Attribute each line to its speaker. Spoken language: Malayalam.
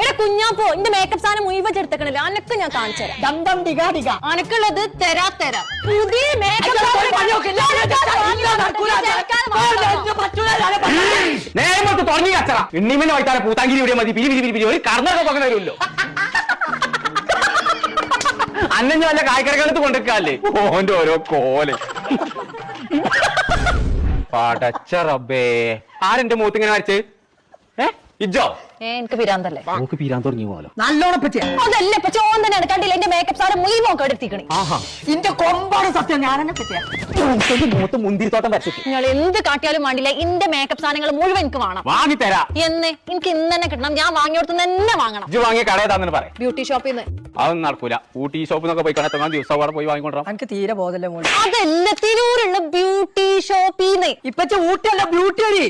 Speaker 1: എടാ കുഞ്ഞാപ്പോ ഇന്റെ മേക്കപ്പ് സാധനം മുഴുവൻ എടുത്തക്കണില്ല അനക്ക് ഞാൻ കാണിച്ചു തരാം അനക്കുള്ളത് തരാ പുതിയ മേക്കപ്പ്
Speaker 2: നേരത്തെ തുടങ്ങി കച്ചറ എണ്ണിമനെ വായിത്താനെ പൂത്താങ്കിരി ഇവിടെ മതി പിരി ഒരു കർണൊക്കെ പകരം വരുമല്ലോ. അന്നെ വല്ല കായ്ക്കരക്കാലത്ത് കൊണ്ടിരിക്കല്ലേ ഓന്റെ ഓരോ കോല്. പടച്ച റബ്ബേ ആരെന്റെ മൂത്ത് ഇങ്ങനെ വരച്ച് ഇജ്ജോ?
Speaker 1: എനിക്ക് പിരാന്തല്ലേ
Speaker 2: നമുക്ക് പിരാൻ തുടങ്ങി പോലോ.
Speaker 3: നല്ലോണം പറ്റിയ
Speaker 1: അതല്ല ഇപ്പൊ ചോൻ തന്നെയാണ് കണ്ടില്ല എന്റെ മേക്കപ്പ് സാധനം മുഴുവൻ എടുത്തിക്കണേ.
Speaker 3: ഇന്റെ കൊമ്പാണ് സത്യം. ഞാനെന്നെ പറ്റിയ
Speaker 2: മൂത്ത് മുന്തിരിത്തോട്ടം വരച്ചിട്ട്
Speaker 1: നിങ്ങൾ എന്ത് കാട്ടിയാലും വേണ്ടില്ല എന്റെ മേക്കപ്പ് സാധനങ്ങൾ മുഴുവൻ എനിക്ക് വേണം.
Speaker 2: വാങ്ങിത്തരാ
Speaker 1: എന്ന് എനിക്ക് ഇന്ന് തന്നെ കിട്ടണം. ഞാൻ വാങ്ങിയോടത്ത് തന്നെ വാങ്ങണം.
Speaker 2: ഇജ്ജ് വാങ്ങിയ കടയതാന്ന് പറയാം.
Speaker 1: ബ്യൂട്ടി ഷോപ്പിൽ നിന്ന്
Speaker 2: അതൊന്നും നടക്കൂല. ഊട്ടി ഷോപ്പിൽ പോയി കാണാൻ ദിവസം അവിടെ പോയി വാങ്ങിക്കൊണ്ടാ.
Speaker 3: എനിക്ക് തീരെ ബോധല്ലേ മോളെ.
Speaker 1: അതല്ല തിരൂരുള്ള ബ്യൂട്ടി ഷോപ്പിൽ നിന്ന്.
Speaker 3: ഇപ്പച്ച ഊട്ടിയല്ല ബ്യൂട്ടി അടി.